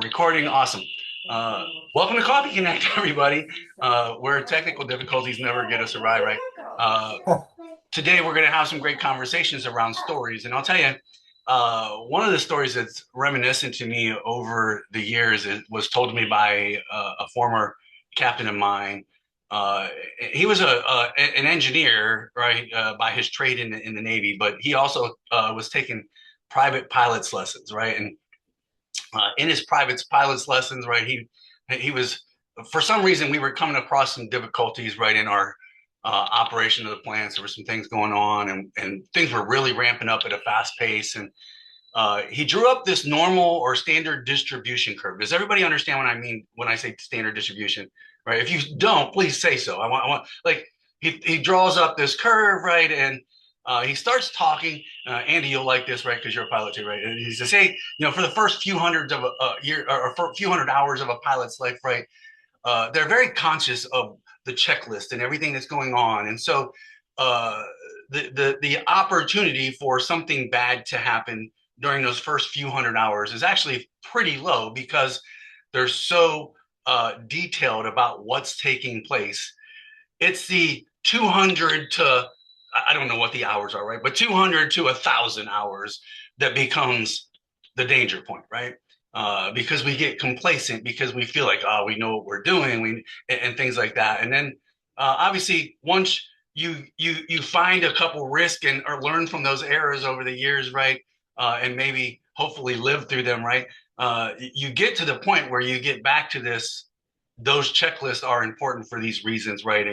Recording, awesome. Welcome to Coffee Connect, everybody. Where technical difficulties never get us awry, right? Uh, Today, we're going to have some great conversations around stories. And I'll tell you, one of the stories that's reminiscent to me over the years was told to me by a former captain of mine. Uh, he was an engineer, right, by his trade in the Navy, but he also was taking private pilot's lessons, right? And in his private pilot's lessons, right, he was for some reason we were coming across some difficulties, right, in our operation of the plants. There were some things going on, and things were really ramping up at a fast pace. And he drew up this normal or standard distribution curve. Does everybody understand what I mean when I say standard distribution? Right? If you don't, please say so. I want like he draws up this curve, right, and he starts talking. Andy, you'll like this, right? Because you're a pilot too, right? And he says, "Hey, for the first few hundreds of a year or for a few hundred hours of a pilot's life, right? They're very conscious of the checklist and everything that's going on, and so uh, the opportunity for something bad to happen during those first few hundred hours is actually pretty low because they're so detailed about what's taking place. It's the 200 to I don't know what the hours are, right? But 200 to 1,000 hours that becomes the danger point, right? Because we get complacent because we feel like, oh, we know what we're doing, and things like that. And then obviously once you find a couple risk and or learn from those errors over the years, right? And maybe hopefully live through them, right? You get to the point where you get back to this. Those checklists are important for these reasons, right?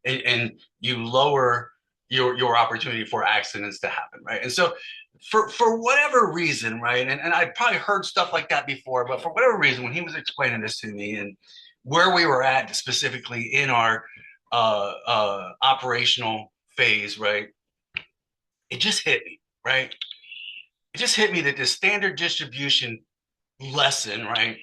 And you lower your opportunity for accidents to happen, right? And so for whatever reason, right? And I probably heard stuff like that before, but for whatever reason, when he was explaining this to me and where we were at specifically in our operational phase, right? It just hit me, right? It just hit me that the standard distribution lesson, right,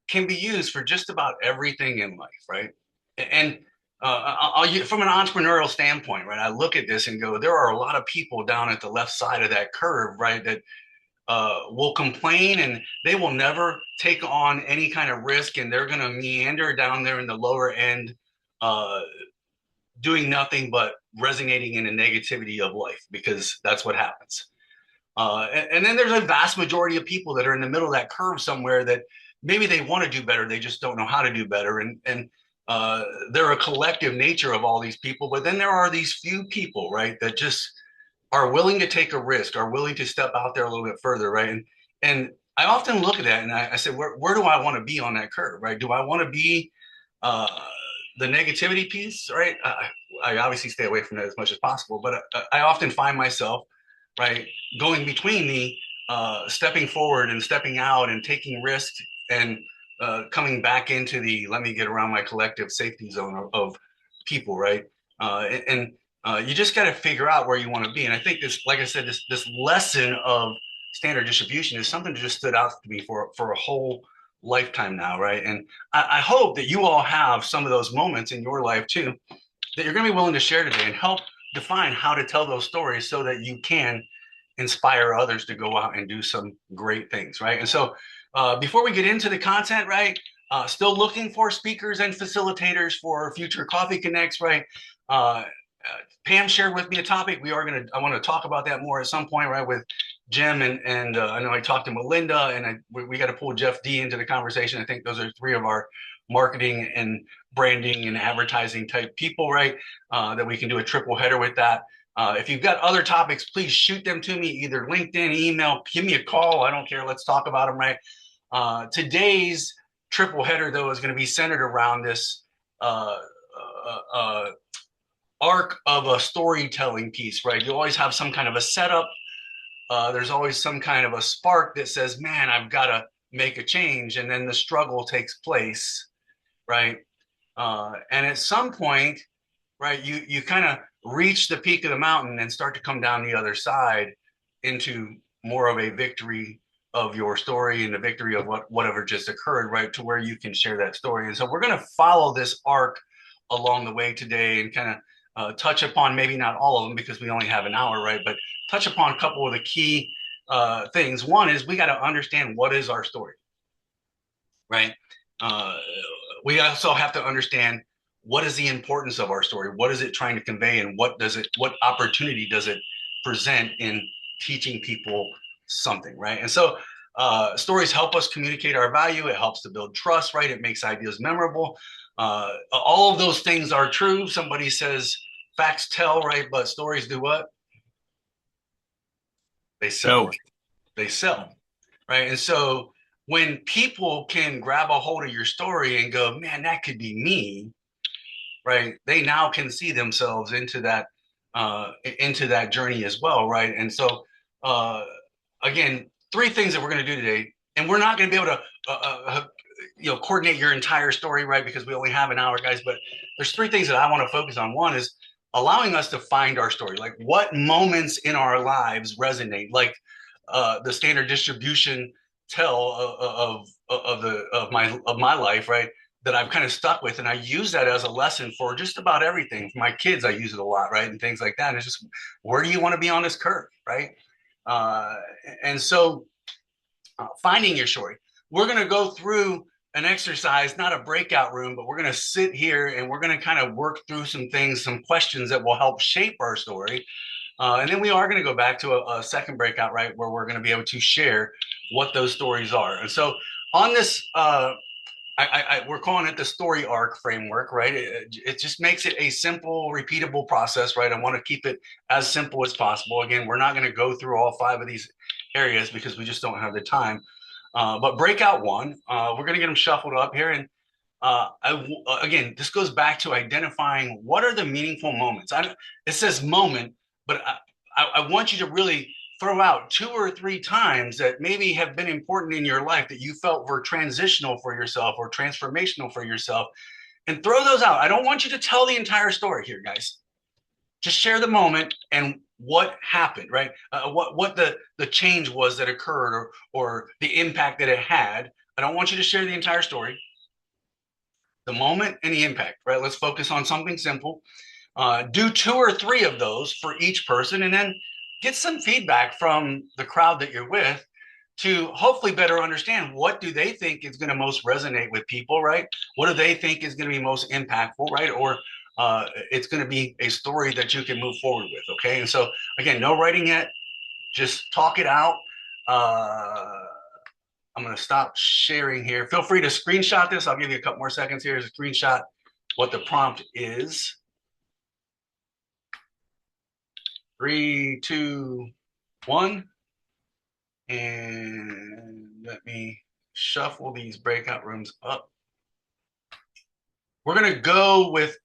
can be used for just about everything in life, right? And from an entrepreneurial standpoint, right, I look at this and go, there are a lot of people down at the left side of that curve, right, that will complain and they will never take on any kind of risk, and they're going to meander down there in the lower end, uh, doing nothing but resonating in the negativity of life because that's what happens. And then there's a vast majority of people that are in the middle of that curve somewhere that maybe they want to do better, they just don't know how to do better. And they're a collective nature of all these people. But then there are these few people, right, that just are willing to take a risk, are willing to step out there a little bit further, right? And I often look at that and I say, where do I want to be on that curve, right? Do I want to be uh, the negativity piece, right? I obviously stay away from that as much as possible, but I often find myself, right, going between the stepping forward and stepping out and taking risks and coming back into the let me get around my collective safety zone of people, right? And you just got to figure out where you want to be. And I think this, like I said, this lesson of standard distribution is something that just stood out to me for a whole lifetime now, right? And I hope that you all have some of those moments in your life too that you're going to be willing to share today and help define how to tell those stories so that you can inspire others to go out and do some great things, right? And so before we get into the content, right, still looking for speakers and facilitators for future Coffee Connects, right? Uh, Pam shared with me a topic. I want to talk about that more at some point, right, with Jim and I know I talked to Melinda, and we got to pull Jeff D into the conversation. I think those are three of our marketing and branding and advertising type people, right? That we can do a triple header with that. If you've got other topics, please shoot them to me, either LinkedIn, email, give me a call. I don't care. Let's talk about them, right? Today's triple header, though, is going to be centered around this arc of a storytelling piece, right? You always have some kind of a setup. There's always some kind of a spark that says, man, I've got to make a change. And then the struggle takes place, right? And at some point, right, you kind of reach the peak of the mountain and start to come down the other side into more of a victory of your story and the victory of whatever just occurred, right, to where you can share that story. And so we're going to follow this arc along the way today and kind of touch upon maybe not all of them because we only have an hour, right, but touch upon a couple of the key things. One is we got to understand what is our story, right? Uh, we also have to understand what is the importance of our story, what is it trying to convey, and what opportunity does it present in teaching people something, right? And so stories help us communicate our value. It helps to build trust, right? It makes ideas memorable. All of those things are true. Somebody says facts tell, right? But stories do what? They sell, No. right? They sell, right? And so when people can grab a hold of your story and go, man, that could be me, right? They now can see themselves into that journey as well, right? And so, uh, again, three things that we're going to do today, and we're not going to be able to, coordinate your entire story, right? Because we only have an hour, guys. But there's three things that I want to focus on. One is allowing us to find our story, like what moments in our lives resonate, like the standard distribution tell of my life, right? That I've kind of stuck with, and I use that as a lesson for just about everything. For my kids, I use it a lot, right, and things like that. And it's just, where do you want to be on this curve, right? Uh, and so, finding your story. We're going to go through an exercise, not a breakout room, but we're going to sit here and we're going to kind of work through some things, some questions that will help shape our story. And then we are going to go back to a second breakout, right, where we're going to be able to share what those stories are. And so, on this we're calling it the story arc framework, right? It just makes it a simple, repeatable process, right? I want to keep it as simple as possible. Again, we're not going to go through all five of these areas because we just don't have the time. But breakout one, we're going to get them shuffled up here. And again, this goes back to identifying what are the meaningful moments. It says moment, but I want you to really throw out two or three times that maybe have been important in your life that you felt were transitional for yourself or transformational for yourself, and throw those out. I don't want you to tell the entire story here, guys. Just share the moment and what happened, right? What the change was that occurred, or the impact that it had. I don't want you to share the entire story. The moment and the impact, right? Let's focus on something simple. Do two or three of those for each person, and then get some feedback from the crowd that you're with to hopefully better understand what do they think is going to most resonate with people, right? What do they think is going to be most impactful, right? Or it's going to be a story that you can move forward with, okay? And so, again, no writing yet, just talk it out. Uh, I'm going to stop sharing here. Feel free to screenshot this. I'll give you a couple more seconds here to screenshot what the prompt is. 3, 2, 1. And let me shuffle these breakout rooms up. We're gonna go with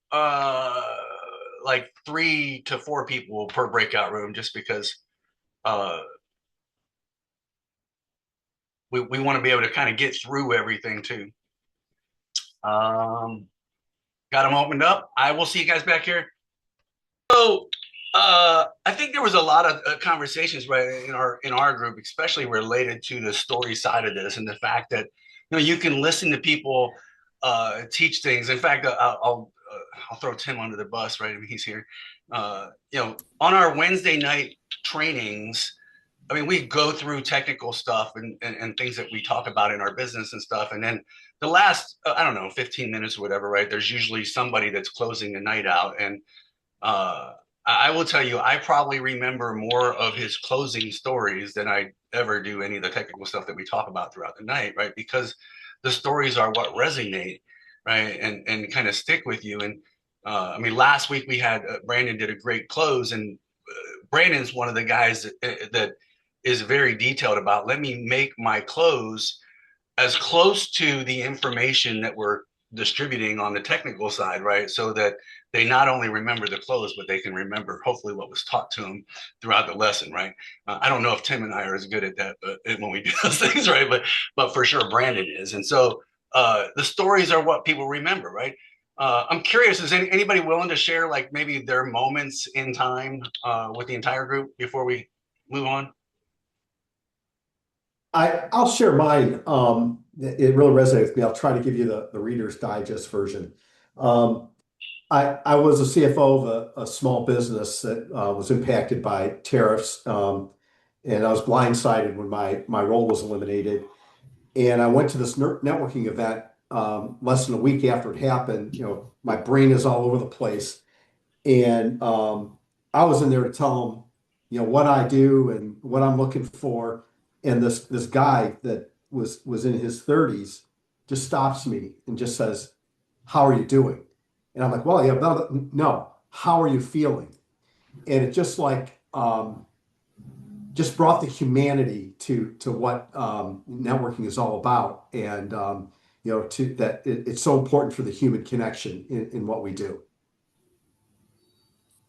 like 3 to 4 people per breakout room, just because uh we want to be able to kind of get through everything too. Um, got them opened up. I will see you guys back here. So I think there was a lot of conversations, right, in our group, especially related to the story side of this, and the fact that you can listen to people teach things. In fact, I'll throw Tim under the bus, right? I mean, he's here. On our Wednesday night trainings, I mean, we go through technical stuff and things that we talk about in our business and stuff, and then the last I don't know 15 minutes or whatever, right? There's usually somebody that's closing the night out, and uh, I will tell you, I probably remember more of his closing stories than I ever do any of the technical stuff that we talk about throughout the night, right? Because the stories are what resonate, right, and kind of stick with you. And I mean, last week we had Brandon did a great close, and Brandon's one of the guys that is very detailed about. Let me make my close as close to the information that we're distributing on the technical side, right? So that they not only remember the close, but they can remember hopefully what was taught to them throughout the lesson, right? I don't know if Tim and I are as good at that when we do those things, right? But for sure Brandon is, and so the stories are what people remember, right? I'm curious, is anybody willing to share like maybe their moments in time with the entire group before we move on? I'll share mine. It really resonates with me. I'll try to give you the Reader's Digest version. Um, I was a CFO of a small business that was impacted by tariffs, and I was blindsided when my role was eliminated. And I went to this networking event less than a week after it happened. You know, my brain is all over the place. And I was in there to tell them, you know, what I do and what I'm looking for. And this guy that was in his 30s just stops me and just says, "How are you doing?" And I'm like, "Well, yeah, no, how are you feeling?" And it just like just brought the humanity to what networking is all about, and you know, to that it's so important for the human connection in what we do.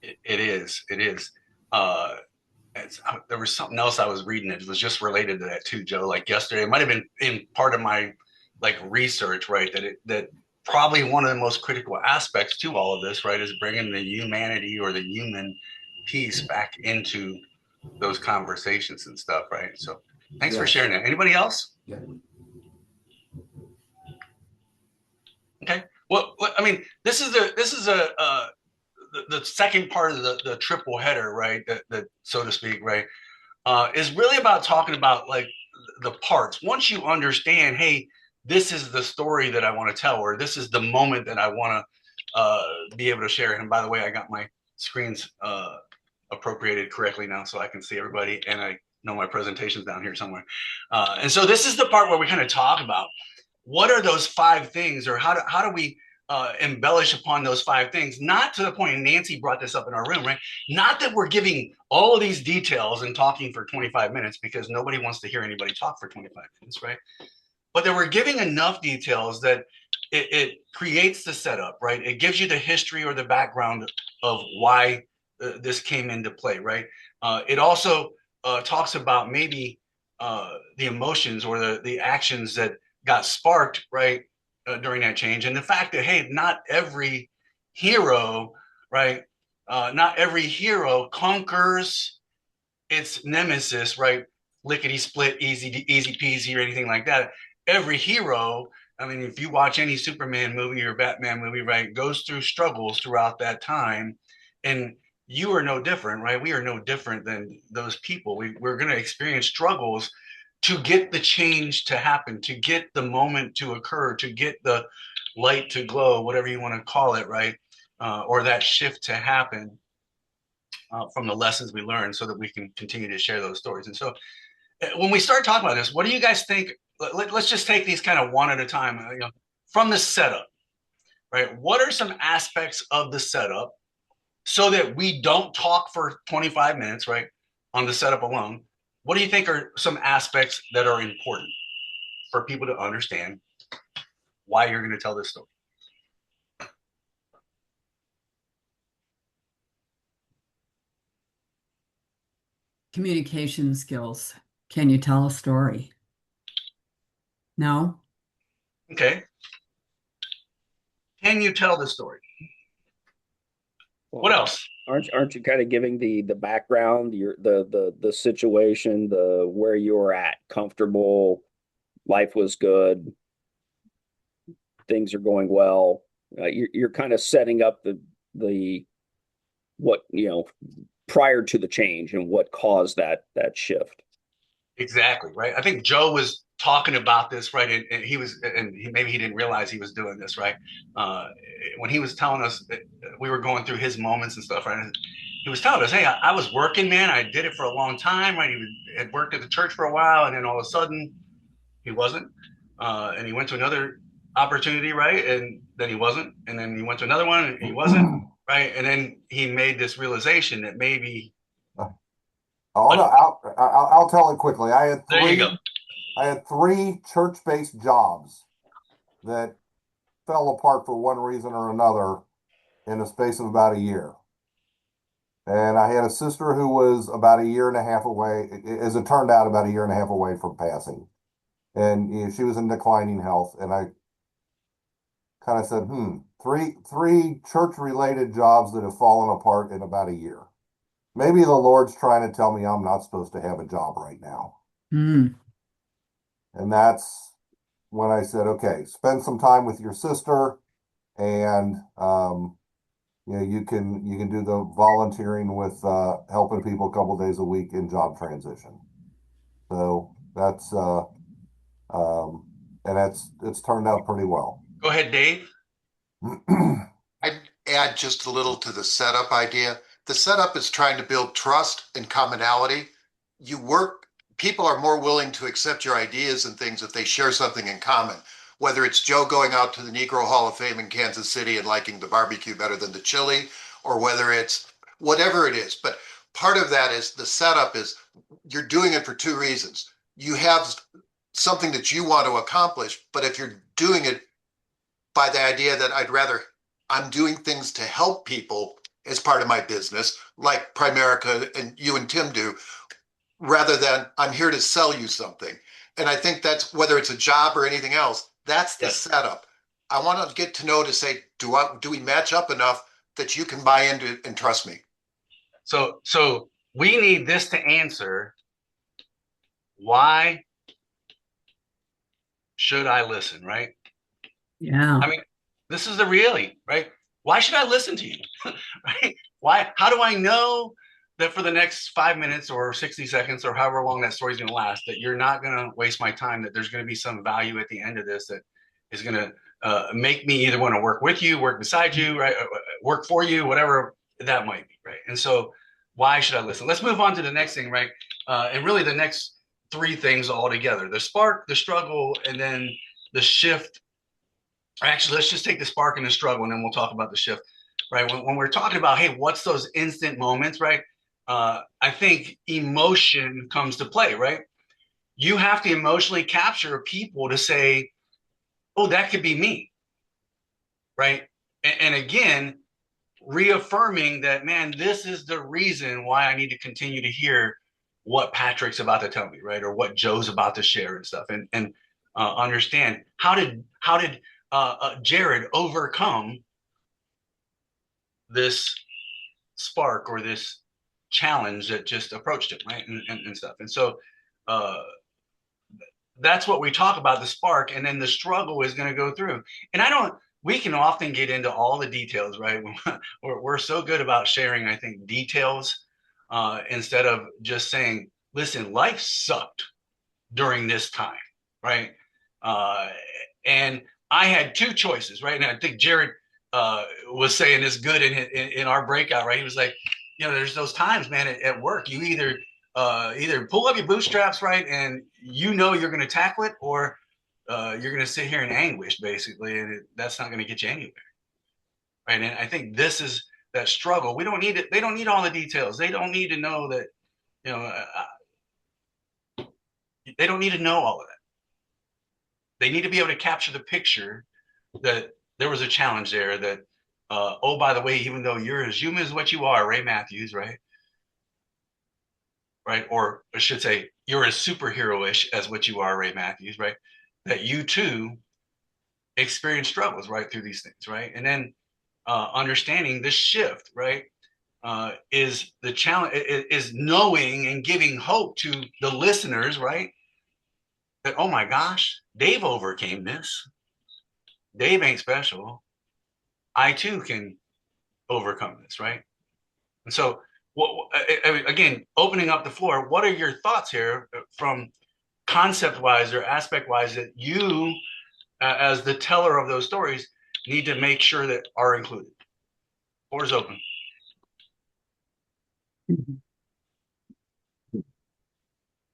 It is. It is. Uh, there was something else I was reading. It was just related to that too, Joe. Like yesterday, it might have been in part of my like research, right? That probably one of the most critical aspects to all of this, right, is bringing the humanity or the human piece back into those conversations and stuff, right? So, thanks for Yes. sharing that. Anybody else? Yeah. Okay. What I mean, this is a the second part of the triple header, right? That so to speak, right? Is really about talking about like the parts. Once you understand, hey, this is the story that I want to tell, or this is the moment that I want to be able to share. And by the way, I got my screens appropriated correctly now, so I can see everybody, and I know my presentation's down here somewhere. And so this is the part where we kind of talk about what are those five things, or how do we embellish upon those five things, not to the point, and Nancy brought this up in our room, right? Not that we're giving all of these details and talking for 25 minutes, because nobody wants to hear anybody talk for 25 minutes, right? But that we're giving enough details that it creates the setup, right? It gives you the history or the background of why this came into play, right? It also talks about maybe the emotions or the actions that got sparked, right, during that change, and the fact that hey, not every hero, right, not every hero conquers its nemesis, right? Lickety split, easy peasy, or anything like that. Every hero, I mean, if you watch any Superman movie or Batman movie, right, goes through struggles throughout that time, and you are no different, right? We are no different than those people. We're going to experience struggles to get the change to happen, to get the moment to occur, to get the light to glow, whatever you want to call it, right? Or that shift to happen from the lessons we learned so that we can continue to share those stories. And so when we start talking about this, what do you guys think? Us just take these kind of one at a time, you know, from the setup, right? What are some aspects of the setup so that we don't talk for 25 minutes, right, on the setup alone? What do you think are some aspects that are important for people to understand why you're going to tell this story? Communication skills. Can you tell a story? No? Okay. Can you tell the story? What Well, else? aren't you kind of giving the background, the situation, the where you were at, comfortable, life was good, things are going well. You're kind of setting up the what prior to the change and what caused that shift. Exactly, right. I think Joe was talking about this, right, and he was, and maybe he didn't realize he was doing this, right. Uh, when he was telling us that we were going through his moments and stuff, right. And he was telling us, "Hey, I was working, man. I did it for a long time, right. Had worked at the church for a while, and then all of a sudden, he wasn't, and he went to another opportunity, right, and then he wasn't, and then he went to another one, and he wasn't, right, and then he made this realization that maybe, Oh no, but I'll tell it quickly. there you go. I had three church-based jobs that fell apart for one reason or another in the space of about a year. And I had a sister who was about a year and a half away, as it turned out, about a year and a half away from passing. And she was in declining health. And I kind of said, three church-related jobs that have fallen apart in about a year. Maybe the Lord's trying to tell me I'm not supposed to have a job right now. Hmm. And that's when I said, okay, spend some time with your sister, and you can do the volunteering with helping people a couple days a week in job transition. So that's Um, and it's turned out pretty well. Go ahead, Dave. I'd add just a little to the setup idea. The setup is trying to build trust and commonality. People are more willing to accept your ideas and things if they share something in common. Whether it's Joe going out to the Negro Hall of Fame in Kansas City and liking the barbecue better than the chili, or whether it's whatever it is. But part of that is the setup is you're doing it for two reasons. You have something that you want to accomplish, but if you're doing it by the idea that I'm doing things to help people as part of my business, like Primerica and you and Tim do, rather than I'm here to sell you something. And I think that's whether it's a job or anything else, that's the Yes. setup. I want to get to know to say, do we match up enough that you can buy into and trust me? So we need this to answer why should I listen, right? Yeah. I mean, this is the reality, right? Why should I listen to you? Right? Why? How do I know that for the next 5 minutes or 60 seconds or however long that story is going to last, that you're not going to waste my time, that there's going to be some value at the end of this that is going to make me either want to work with you, work beside you, right? Work for you, whatever that might be, right? And so, why should I listen? Let's move on to the next thing, right? And really the next three things all together: the spark, the struggle, and then the shift. Actually, let's just take the spark and the struggle, and then we'll talk about the shift, right? When we're talking about, hey, what's those instant moments, right? I think emotion comes to play, right? You have to emotionally capture people to say, oh, that could be me, right? And again, reaffirming that, man, this is the reason why I need to continue to hear what Patrick's about to tell me, right? Or what Joe's about to share and stuff. And understand how did Jared overcome this spark or this challenge that just approached him, right? And stuff. And so uh, that's what we talk about, the spark, and then the struggle is going to go through. And I don't, we can often get into all the details, right? We're so good about sharing, I think, details instead of just saying, listen, life sucked during this time, right? Uh, and I had two choices, right? And I think Jared was saying this good in our breakout, right? He was like, there's those times, man, at work, you either pull up your bootstraps, right, and you're going to tackle it, or you're going to sit here in anguish, basically, and that's not going to get you anywhere, right? And I think this is that struggle. We don't need it. They don't need all the details. They don't need to know that, you know, they don't need to know all of that. They need to be able to capture the picture that there was a challenge there. That oh, by the way, even though you're as human as what you are, Ray Matthews, right? Right? Or I should say, you're as superhero-ish as what you are, Ray Matthews, right? That you too experience struggles right through these things, right? And then understanding this shift, right? Is the challenge is knowing and giving hope to the listeners, right? That, oh my gosh, Dave overcame this. Dave ain't special. I too can overcome this, right? And so, again, opening up the floor, what are your thoughts here from concept wise or aspect wise that you, as the teller of those stories, need to make sure that are included? Floor is open.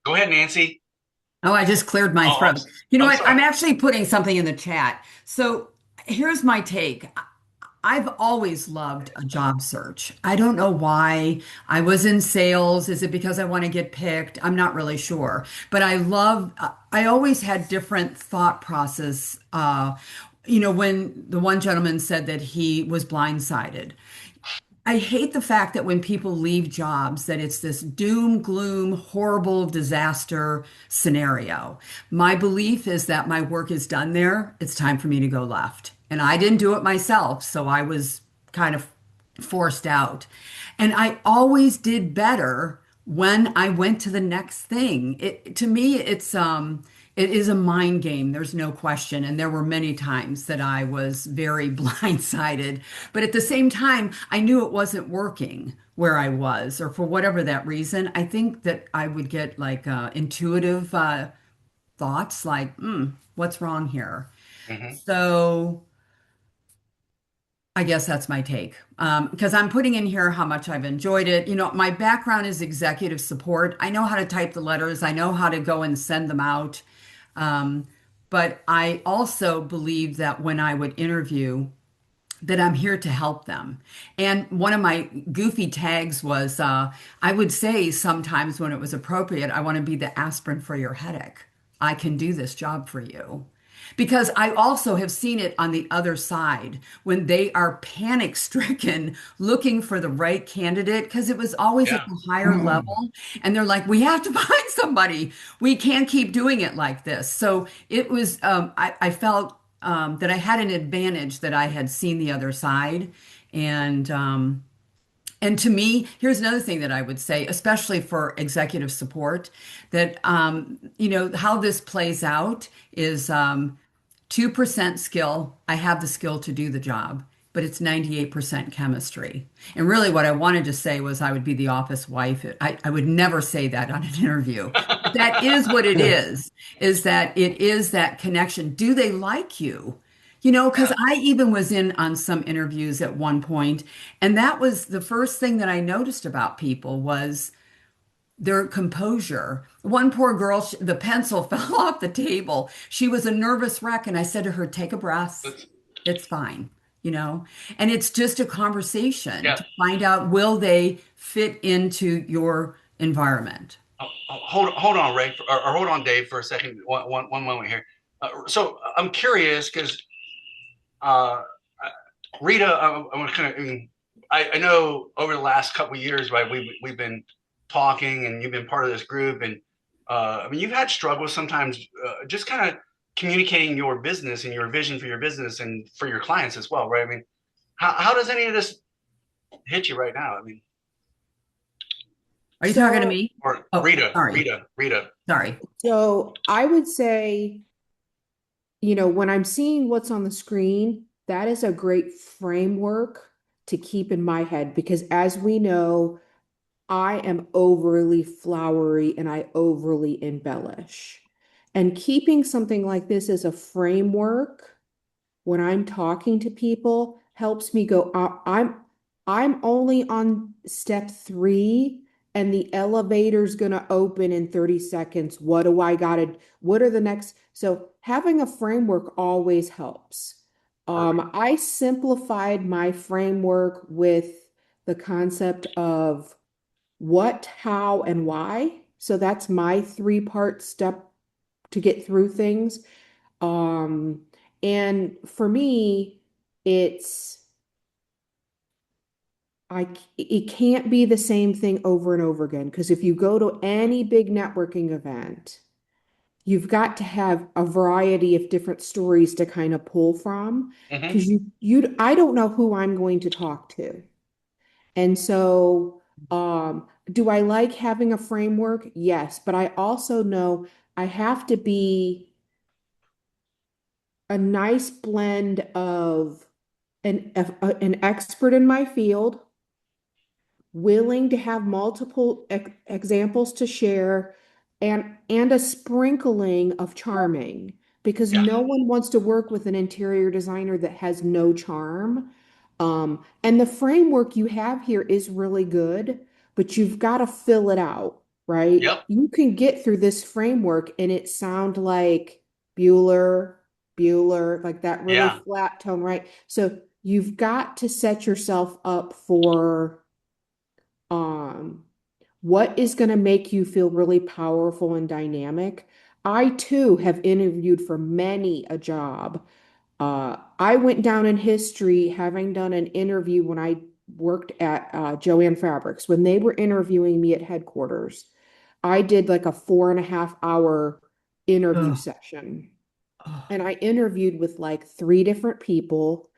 Go ahead, Nancy. Oh, I just cleared my Oh, throat. You know I'm what? sorry. I'm actually putting something in the chat. So here's my take. I've always loved a job search. I don't know why. I was in sales. Is it because I want to get picked? I'm not really sure. But I always had different thought process. When the one gentleman said that he was blindsided. I hate the fact that when people leave jobs, that it's this doom, gloom, horrible disaster scenario. My belief is that my work is done there. It's time for me to go left. And I didn't do it myself, so I was kind of forced out. And I always did better when I went to the next thing. To me, it is a mind game. There's no question. And there were many times that I was very blindsided. But at the same time, I knew it wasn't working where I was, or for whatever that reason. I think that I would get like intuitive thoughts like, what's wrong here? Hmm. So I guess that's my take. Because I'm putting in here how much I've enjoyed it. You know, my background is executive support. I know how to type the letters, I know how to go and send them out. Um, but I also believe that when I would interview, that I'm here to help them. And one of my goofy tags was I would say sometimes when it was appropriate, I want to be the aspirin for your headache. I can do this job for you. Because I also have seen it on the other side when they are panic stricken looking for the right candidate, because it was always at Yeah. the higher level. And they're like, we have to find somebody. We can't keep doing it like this. So it was, I felt that I had an advantage that I had seen the other side. And, and to me, here's another thing that I would say, especially for executive support, that you know how this plays out is 2% skill. I have the skill to do the job, but it's 98% chemistry. And really, what I wanted to say was I would be the office wife. I would never say that on an interview. But that is what it is that it is that connection. Do they like you? You know, because Yeah. I even was in on some interviews at one point, and that was the first thing that I noticed about people was their composure. One poor girl, the pencil fell off the table. She was a nervous wreck, and I said to her, "Take a breath. Let's, It's fine." You know, and it's just a conversation yeah. to find out will they fit into your environment. Hold on, Ray, or hold on, Dave, for a second. One moment here. So I'm curious because uh, Rita, I'm kind of. I know over the last couple of years, right? We've been talking, and you've been part of this group, and I mean, you've had struggles sometimes, just kind of communicating your business and your vision for your business and for your clients as well, right? I mean, how does any of this hit you right now? I mean, Are you talking to So, me? or Oh, sorry. Rita. Sorry. so I would say, when I'm seeing what's on the screen, that is a great framework to keep in my head because as we know, I am overly flowery and I overly embellish. And keeping something like this as a framework when I'm talking to people helps me go, I'm only on step 3 and the elevator's gonna open in 30 seconds. What are the next? So having a framework always helps. Perfect. I simplified my framework with the concept of what, how, and why. So that's my 3-part step to get through things. Um, and for me, it's it can't be the same thing over and over again. Because if you go to any big networking event, you've got to have a variety of different stories to kind of pull from. Hmm. Because I don't know who I'm going to talk to. And so, do I like having a framework? Yes, but I also know I have to be a nice blend of an expert in my field, willing to have multiple examples to share, and a sprinkling of charming, because Yeah. no one wants to work with an interior designer that has no charm. And the framework you have here is really good, but you've got to fill it out, right? Yep. You can get through this framework and it sound like Bueller, Bueller, like that really Yeah. flat tone, right? So you've got to set yourself up for um what is going to make you feel really powerful and dynamic. I too have interviewed for many a job. I went down in history having done an interview when I worked at Joanne Fabrics. When they were interviewing me at headquarters, I did like a 4.5 hour interview Oh, session. oh, And I interviewed with like 3 different people.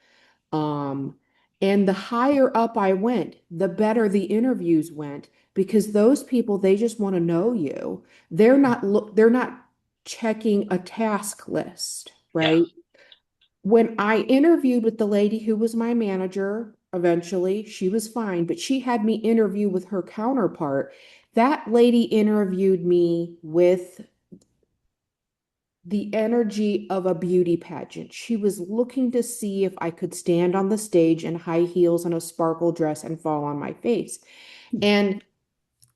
Um, and the higher up I went, the better the interviews went because those people, they just want to know you. They're not checking a task list, Yeah. right? When I interviewed with the lady who was my manager, eventually she was fine, but she had me interview with her counterpart. That lady interviewed me with the energy of a beauty pageant. She was looking to see if I could stand on the stage in high heels and a sparkle dress and fall on my face. And,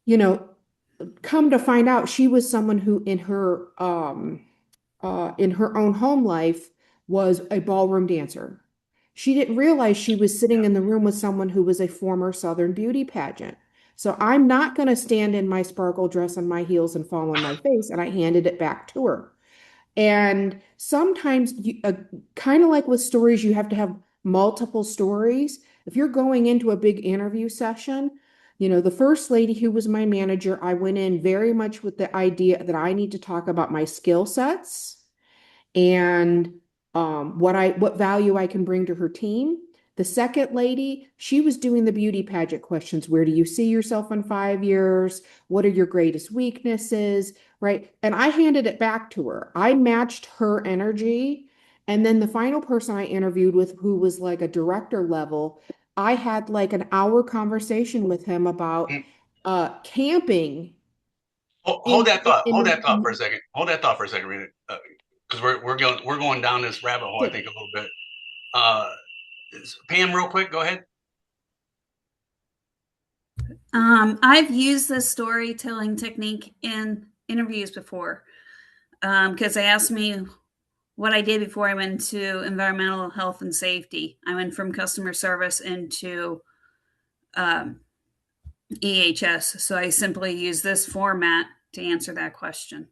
you know, come to find out, she was someone who in her own home life was a ballroom dancer. She didn't realize she was sitting in the room with someone who was a former Southern beauty pageant. So I'm not going to stand in my sparkle dress and my heels and fall on my face. And I handed it back to her. And sometimes, kind of like with stories, you have to have multiple stories. If you're going into a big interview session, the first lady who was my manager, I went in very much with the idea that I need to talk about my skill sets and what value I can bring to her team. The second lady, she was doing the beauty pageant questions. Where do you see yourself in 5 years? What are your greatest weaknesses? Right. And I handed it back to her. I matched her energy. And then the final person I interviewed with, who was like a director level, I had like an hour conversation with him about camping Hold that thought. Hold that thought for a in second. Hold that thought for a second, Rita. Because we're going down this rabbit hole, I think, a little bit. Uh, Pam, real quick, go ahead. I've used this storytelling technique in interviews before because they asked me what I did before I went into environmental health and safety. I went from customer service into EHS. So I simply use this format to answer that question.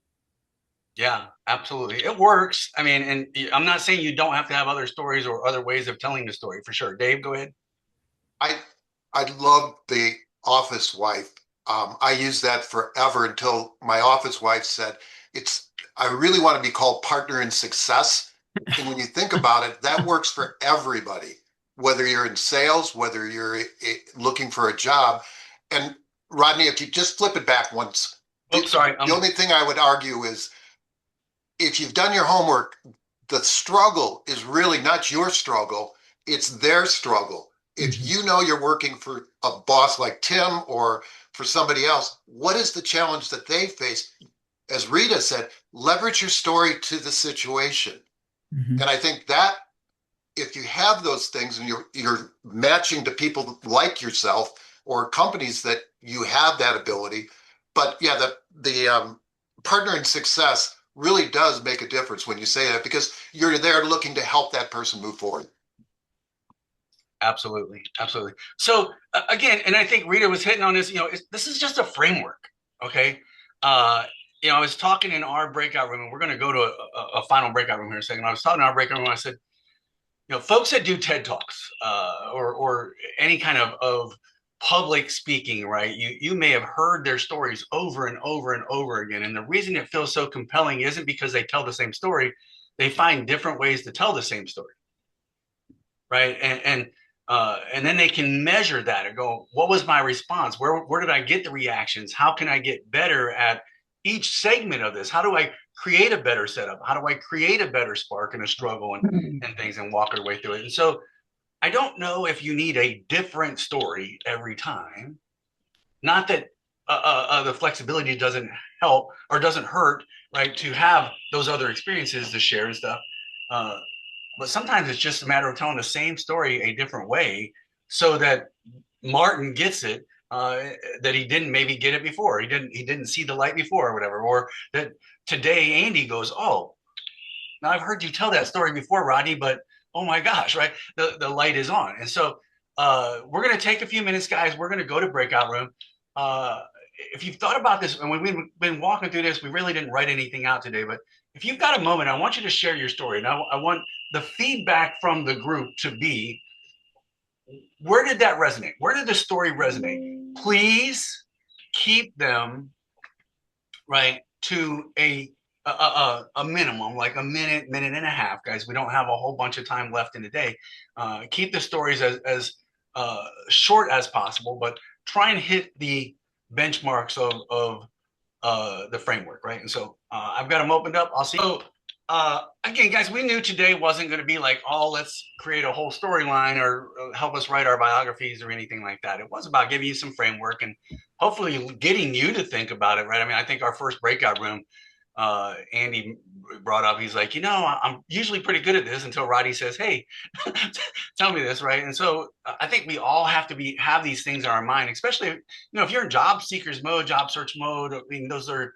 Yeah, absolutely. It works. I mean, and I'm not saying you don't have to have other stories or other ways of telling the story for sure. Dave, go ahead. I love the office wife. I used that forever until my office wife said, I really want to be called partner in success. And when you think about it, that works for everybody, whether you're in sales, whether you're looking for a job. And Rodney, if you just flip it back once, Sorry. The only thing I would argue is if you've done your homework, the struggle is really not your struggle, it's their struggle. If you know you're working for a boss like Tim or for somebody else, what is the challenge that they face? As Rita said, leverage your story to the situation. And I think that if you have those things and you're matching to people like yourself or companies that you have that ability, but yeah, the partner in success really does make a difference when you say that because you're there looking to help that person move forward. Absolutely. Absolutely. So again, and I think Rita was hitting on this, this is just a framework. Okay. I was talking in our breakout room and we're going to go to a final breakout room here in a second. I was talking in our breakout room. I said, folks that do TED Talks or any kind of public speaking, right? You may have heard their stories over and over and over again. And the reason it feels so compelling isn't because they tell the same story. They find different ways to tell the same story, right? And then they can measure that and go, what was my response? Where did I get the reactions? How can I get better at each segment of this? How do I create a better setup? How do I create a better spark and a struggle and things and walk our way through it? And so I don't know if you need a different story every time. Not that the flexibility doesn't help or doesn't hurt, right? To have those other experiences to share and stuff. But sometimes it's just a matter of telling the same story a different way so that Martin gets it, that he didn't maybe get it before. He didn't see the light before or whatever. Or that today Andy goes, oh, now I've heard you tell that story before, Rodney, but oh my gosh, right? The light is on. And so we're going to take a few minutes, guys. We're going to go to breakout room. If you've thought about this, and we've been walking through this, we really didn't write anything out today, but if you've got a moment, I want you to share your story. Now, I want the feedback from the group to be, where did that resonate? Where did the story resonate? Please keep them right to a minimum, like a minute and a half, guys. We don't have a whole bunch of time left in the day. Keep the stories as short as possible, but try and hit the benchmarks of the framework, right? And so I've got them opened up. I'll see. So again, guys, we knew today wasn't going to be like, oh, let's create a whole storyline or help us write our biographies or anything like that. It was about giving you some framework and hopefully getting you to think about it, right? I mean, I think our first breakout room, Andy brought up. He's like, I'm usually pretty good at this until Roddy says, "Hey, tell me this," right? And so I think we all have to have these things in our mind, especially if you're in job seekers mode, job search mode. I mean, those are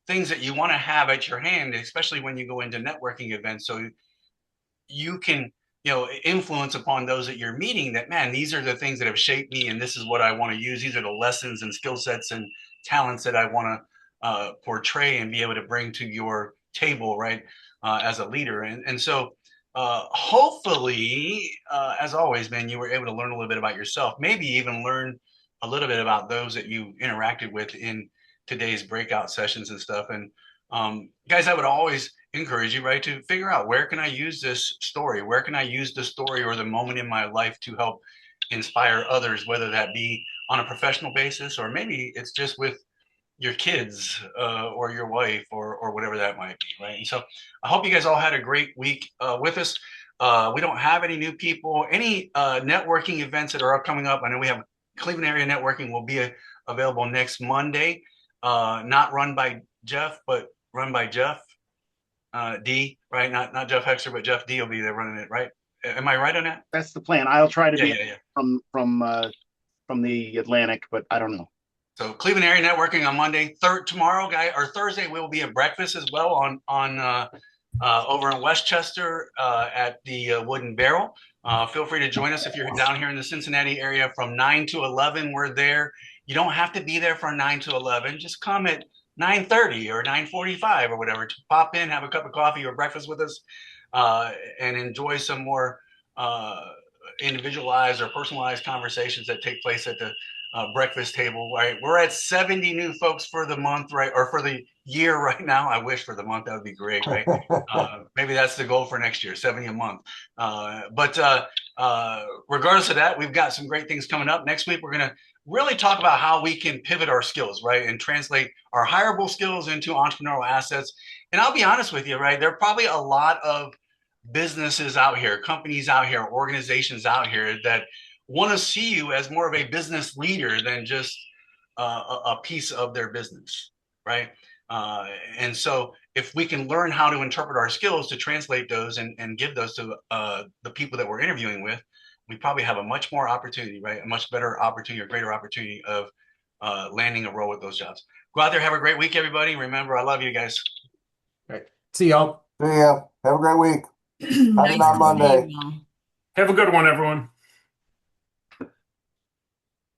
things that you want to have at your hand, especially when you go into networking events, so you can influence upon those that you're meeting that, man, these are the things that have shaped me and this is what I want to use. These are the lessons and skill sets and talents that I want to portray and be able to bring to your table, right, as a leader. And so hopefully, as always, man, you were able to learn a little bit about yourself, maybe even learn a little bit about those that you interacted with in today's breakout sessions and stuff. And guys, I would always encourage you, right, to figure out, where can I use this story? Where can I use the story or the moment in my life to help inspire others, whether that be on a professional basis, or maybe it's just with your kids or your wife or whatever that might be, right? And so I hope you guys all had a great week with us. We don't have any new people, any networking events that are coming up. I know we have Cleveland area networking will be available next Monday, not run by Jeff, but run by Jeff D, right? Not Jeff Hexer, but Jeff D will be there running it, right? Am I right on that? That's the plan. I'll try to be Yeah. from the Atlantic, but I don't know. So Cleveland area networking on Monday. Tomorrow, Thursday, we will be at breakfast as well on over in Westchester at the Wooden Barrel. Feel free to join us if you're down here in the Cincinnati area from 9 to 11. We're there. You don't have to be there from 9 to 11. Just come at 9:30 or 9:45 or whatever. To pop in, have a cup of coffee or breakfast with us, and enjoy some more individualized or personalized conversations that take place at the breakfast table. Right, we're at 70 new folks for the month, right, or for the year right now. I wish for the month, that would be great, right? Maybe that's the goal for next year, 70 a month. But regardless of that, we've got some great things coming up. Next week, we're going to really talk about how we can pivot our skills, right, and translate our hireable skills into entrepreneurial assets. And I'll be honest with you, right, there are probably a lot of businesses out here, companies out here, organizations out here that want to see you as more of a business leader than just a piece of their business, right? And so if we can learn how to interpret our skills to translate those and give those to the people that we're interviewing with, we probably have a much more opportunity, right? A much better opportunity or greater opportunity of landing a role with those jobs. Go out there, have a great week, everybody. Remember, I love you guys. All right. See y'all. See ya. Have a great week. Happy Nice on to Monday. see you all. Have a good one, everyone.